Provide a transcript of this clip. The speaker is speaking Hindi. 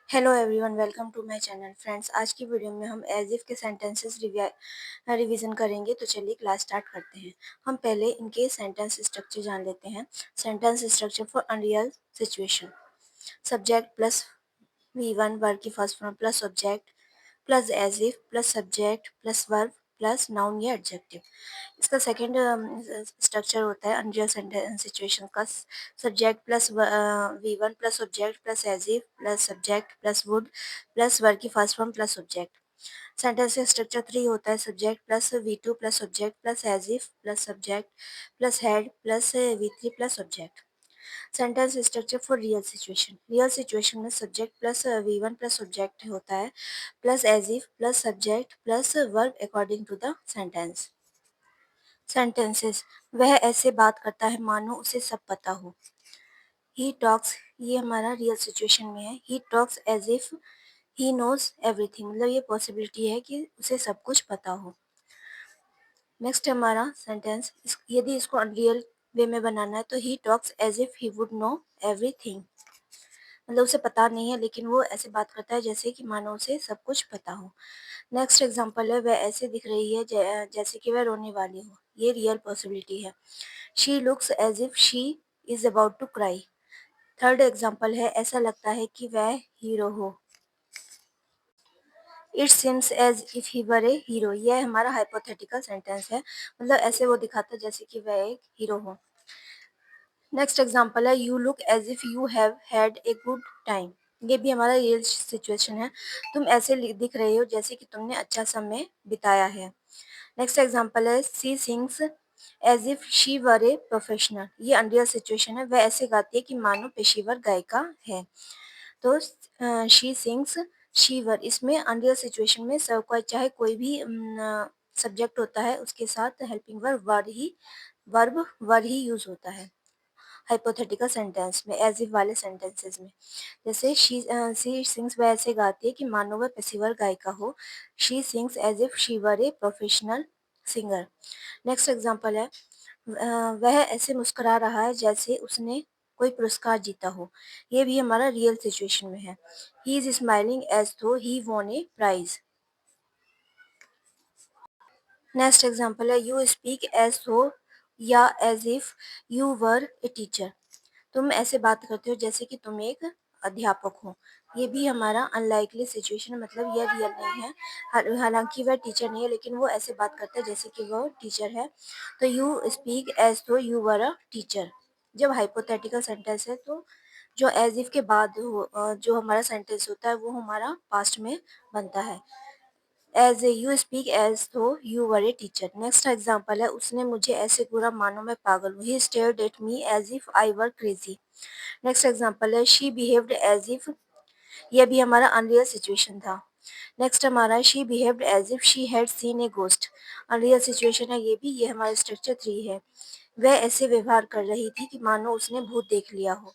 Hello everyone, welcome to my channel. Friends, आज की वीडियो में हम एज इफ के सेंटेंसेस रिवीजन करेंगे। तो चलिए क्लास स्टार्ट करते हैं। हम पहले इनके सेंटेंस स्ट्रक्चर जान लेते हैं। Sentence structure for unreal situation: subject plus V1 verb की first form plus object plus as if plus subject plus verb plus noun या एडजेक्टिव। इसका सेकंड स्ट्रक्चर होता है अनरियल सिचुएशन का: subject plus V1 plus object plus as if plus subject plus would plus verb की first form plus object. Sentence का स्ट्रक्चर 3 होता है: subject plus V2 plus object plus as if plus subject plus had plus V3 plus object. Sentence structure for real situation में subject plus V1 plus object होता है plus as if plus subject plus verb according to the sentence. Sentences: वह ऐसे बात करता है मानो उसे सब पता हो। ही टॉक्स, ये हमारा रियल सिचुएशन में है। He talks as if he knows everything, मतलब ये पॉसिबिलिटी है कि उसे सब कुछ पता हो। नेक्स्ट हमारा सेंटेंस, यदि इसको रियल वे में बनाना है तो he talks as if he would know everything, मतलब उसे पता नहीं है लेकिन वो ऐसे बात करता है जैसे कि मानो उसे सब कुछ पता हो। नेक्स्ट एग्जांपल है, वह ऐसे दिख रही है जैसे कि वह रोने वाली हो। ये रियल पॉसिबिलिटी है। She looks as if she is about to cry. Third example है, ऐसा लगता है कि वह हीरो हो। It seems as if he were a hero, यह हमारा हाइपोथेटिकल सेंटेंस है, मतलब ऐसे वो दिखाता है जैसे कि वह एक हीरो हो। नेक्स्ट एग्जांपल है, you look as if you have had a good time. ये भी हमारा रियल सिचुएशन है। तुम ऐसे दिख रहे हो जैसे कि तुमने अच्छा समय बिताया है। नेक्स्ट एग्जांपल है, she sings as if she were a professional. ये अनरियल सिचुएशन है। वह ऐसे गाती है कि मानो पेशेवर गायिका है। तो शी सिंग्स शी वर, इसमें अनरियल सिचुएशन में सब को चाहे कोई भी सब्जेक्ट होता है उसके साथ हेल्पिंग वर्ब वर ही यूज होता है हाइपोथेटिकल सेंटेंस में, एज इफ वाले सेंटेंसेस में। जैसे शी सिंग्स, वह ऐसे गाती है कि मानो वह पेशेवर गायिका हो। She sings as if she were a professional singer. Next example है, वह ऐसे मुस्कुरा रहा है जैसे उसने कोई पुरस्कार जीता हो। ये भी हमारा रियल सिचुएशन में है। He is smiling as though he won a prize. Next example है, यू स्पीक एज दो या as if you were a teacher. तुम ऐसे बात करते हो जैसे कि तुम एक अध्यापक हो। ये भी हमारा अनलाइकली सिचुएशन है, मतलब यह रियल नहीं है। हालांकि वह टीचर नहीं है लेकिन वो ऐसे बात करता है जैसे कि वो टीचर है। तो you speak as though you were a teacher. जब हाइपोथेटिकल सेंटेंस है तो जो एज इफ के बाद जो हमारा सेंटेंस होता है वो हमारा पास्ट में बनता है। As a you speak as though you were a teacher. Next example है, उसने मुझे ऐसे घूरा मानो मैं पागल हूँ। He stared at me as if I were crazy. Next example है, शी बिहेव्ड एज इफ, यह भी हमारा अनरियल सिचुएशन था। नेक्स्ट हमारा, she behaved as if she had seen a ghost. Unreal situation है ये भी। ये हमारा स्ट्रक्चर 3 है। वह ऐसे व्यवहार कर रही थी कि मानो उसने भूत देख लिया हो।